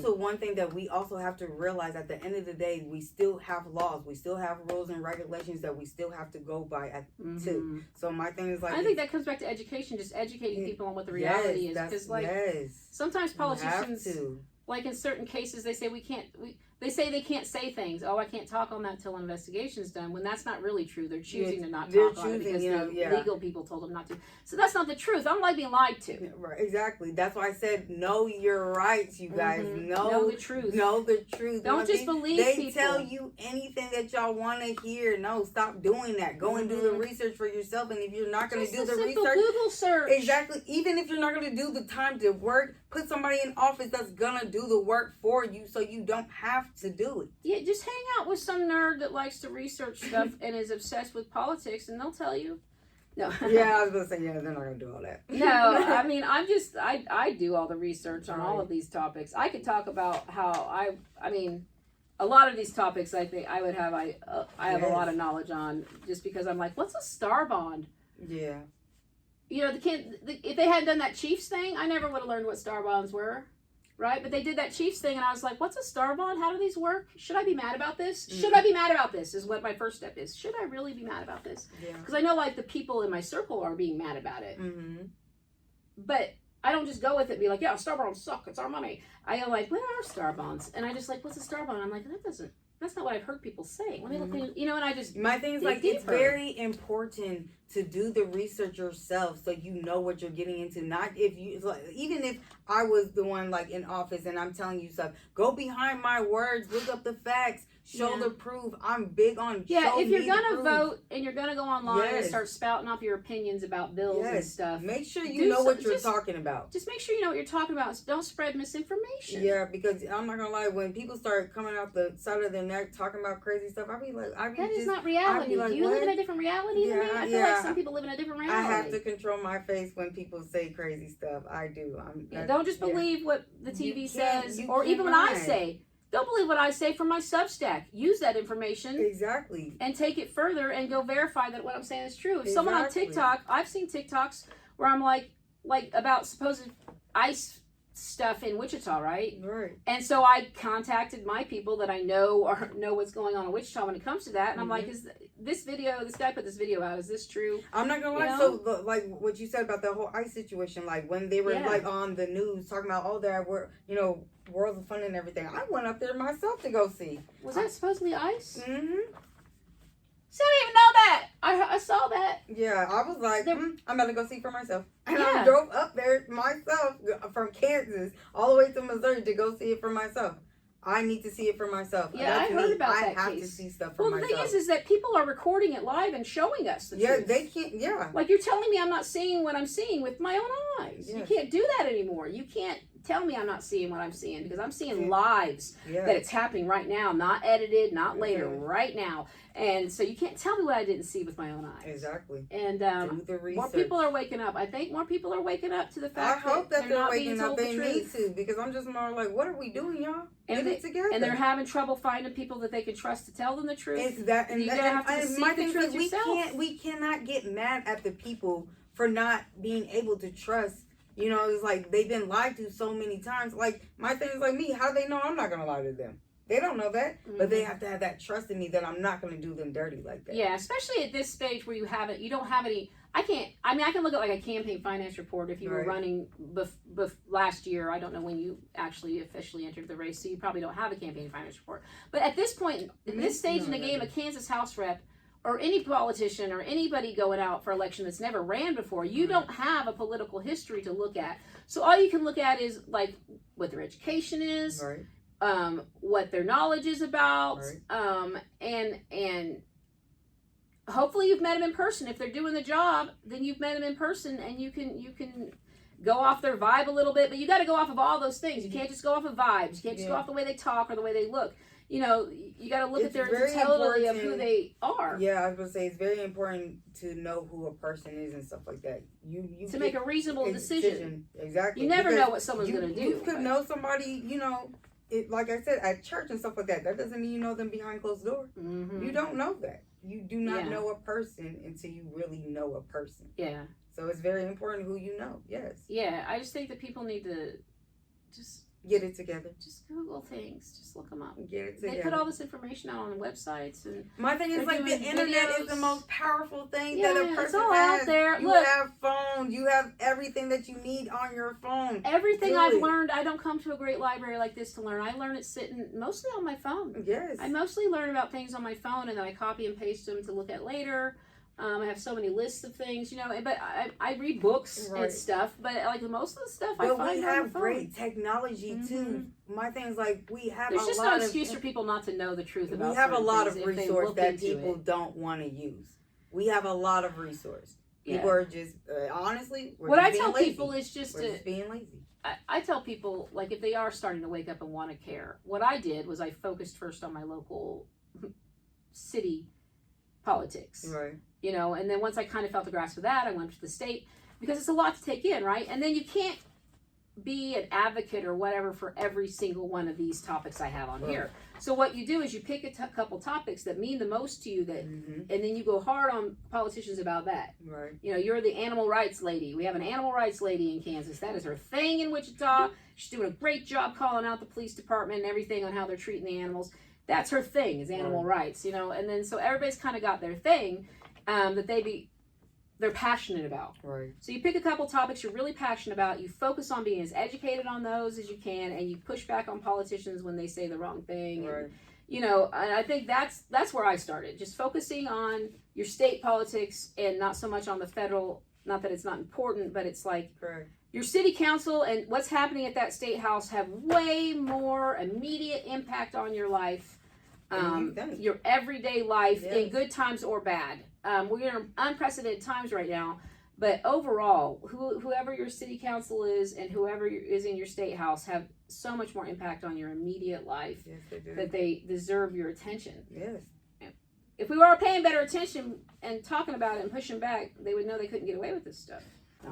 also one thing that we also have to realize at the end of the day, we still have laws, we still have rules and regulations that we still have to go by too. So my thing is like, I think that comes back to education, just educating people on what the reality is. Because sometimes politicians, like in certain cases, they say they say they can't say things. Oh, I can't talk on that until an investigation is done. When that's not really true. They're choosing to not talk on it because legal people told them not to. So that's not the truth. I don't like being lied to. Right, exactly. That's why I said know your rights, you guys. Know the truth. Know the truth. Don't just believe people. They tell you anything that y'all want to hear. No, stop doing that. Go and do the research for yourself. And if you're not going to do the research, Google search. Exactly. Even if you're not going to do the time to work, put somebody in office that's going to do the work for you, so you don't have to do it. Yeah, just hang out with some nerd that likes to research stuff and is obsessed with politics, and they'll tell you. No. Yeah, I was going to say, they're not going to do all that. No, I mean, I do all the research on all of these topics. I could talk about how I mean, a lot of these topics I think I would have, I have a lot of knowledge on, just because I'm like, what's a star bond? Yeah. You know, if they hadn't done that Chiefs thing, I never would have learned what star bonds were. Right? But they did that Chiefs thing, and I was like, what's a star bond? How do these work? Should I be mad about this? Should I be mad about this is what my first step is. Should I really be mad about this? Because I know, like, the people in my circle are being mad about it. But I don't just go with it and be like, yeah, star bonds suck. It's our money. I am like, what are star bonds? And I just like, what's a star bond? I'm like, that's not what I've heard people say. Let me look, and I just my thing is like, it's very important to do the research yourself so you know what you're getting into. Not if you, like, even if I was the one like in office and I'm telling you stuff, go behind my words, look up the facts, show the proof. I'm big on if you're gonna vote and you're gonna go online and start spouting off your opinions about bills and stuff, make sure you know what you're talking about. Just make sure you know what you're talking about. Don't spread misinformation. Yeah, because I'm not gonna lie, when people start coming out the side of their neck talking about crazy stuff, I be like, that is not reality. Like, do you live in a different reality than me? I feel like some people live in a different reality. I have to control my face when people say crazy stuff. I do. Don't just believe what the TV says, or even what I say. Don't believe what I say from my Substack. Use that information. Exactly. And take it further and go verify that what I'm saying is true. If someone on TikTok, I've seen TikToks where I'm like about supposed ICE stuff in Wichita, right? Right. And so I contacted my people that I know or know what's going on in Wichita when it comes to that. And I'm like, is this guy put this video out, is this true? I'm not gonna lie. So like what you said about the whole ICE situation, like when they were like on the news talking about all that, Worlds of Fun and everything, I went up there myself to go see. Was that supposedly ICE? Mm-hmm. So I didn't even know that. I saw that. Yeah, I was like, I'm gonna go see for myself. And I drove up there myself from Kansas all the way to Missouri to go see it for myself. I need to see it for myself. Yeah, I heard about that I have case. to see stuff for myself. Well, the thing is that people are recording it live and showing us the truth. Yeah, they can't, Like, you're telling me I'm not seeing what I'm seeing with my own eyes. Yes. You can't do that anymore. You can't tell me I'm not seeing what I'm seeing, because I'm seeing lives that it's happening right now, not edited, not later, right now. And so you can't tell me what I didn't see with my own eyes. Exactly. And do the research. more people are waking up. I think more people are waking up to the fact I hope that they're not waking being up. told They the truth. need to, because I'm just more like, what are we doing, y'all? Get it together. And they're having trouble finding people that they can trust to tell them the truth. It's that, and you're gonna have to see the truth yourself. We cannot get mad at the people for not being able to trust. You know, it's like they've been lied to so many times. Like, my thing is like me, how do they know I'm not going to lie to them? They don't know that, but they have to have that trust in me that I'm not going to do them dirty like that. Yeah, especially at this stage where you don't have any, I can look at like a campaign finance report if you were running last year. I don't know when you actually officially entered the race, so you probably don't have a campaign finance report. But at this point, in this stage in the game, a Kansas House rep, or any politician or anybody going out for election that's never ran before, you don't have a political history to look at. So all you can look at is like what their education is, what their knowledge is about, and hopefully you've met them in person. If they're doing the job, then you've met them in person, and you can go off their vibe a little bit, but you got to go off of all those things. You can't just go off of vibes. You can't just go off the way they talk or the way they look. You know, you got to look at their totality of who they are. Yeah, I was going to say, it's very important to know who a person is and stuff like that. You to make a reasonable decision. Exactly. You never know what someone's going to do. You could know somebody, like I said, at church and stuff like that. That doesn't mean you know them behind closed doors. Mm-hmm. You don't know that. You do not know a person until you really know a person. Yeah. So it's very important who you know. Yes. Yeah, I just think that people need to just Get it together. Just Google things. Just look them up. Get it together. They put all this information out on websites, and my thing is like the internet is the most powerful thing that a person it's all has. out there. You Look, have phones. You have everything that you need on your phone. everything I've learned, I don't come to a great library like this to learn. I learn it sitting mostly on my phone. Yes. I mostly learn about things on my phone, and then I copy and paste them to look at later. I have so many lists of things, but I read books and stuff, but like most of the stuff I find on we the have phone. great technology too. My thing is like we have There's a just lot no excuse for people not to know the truth about. We have a lot of things if they resource look that into people it. don't want to use. We have a lot of resource. People are just honestly. What I tell lazy. people is just we're just being lazy. I tell people, like, if they are starting to wake up and want to care, what I did was I focused first on my local city politics. Right. And then once I kind of felt the grasp of that, I went to the state, because it's a lot to take in, right? And then you can't be an advocate or whatever for every single one of these topics I have on here. So what you do is you pick a couple topics that mean the most to you, and then you go hard on politicians about that. Right. You're the animal rights lady. We have an animal rights lady in Kansas. That is her thing in Wichita. She's doing a great job calling out the police department and everything on how they're treating the animals. That's her thing, is animal rights, and then so everybody's kind of got their thing that they're passionate about. Right. So you pick a couple topics you're really passionate about, you focus on being as educated on those as you can, and you push back on politicians when they say the wrong thing. Right. And, and I think that's where I started, just focusing on your state politics and not so much on the federal. Not that it's not important, but it's like your city council and what's happening at that state house have way more immediate impact on your life, your everyday life, in good times or bad. We're in unprecedented times right now, but overall, whoever your city council is and whoever is in your state house have so much more impact on your immediate life that they deserve your attention. Yes. If we were paying better attention and talking about it and pushing back, they would know they couldn't get away with this stuff. No,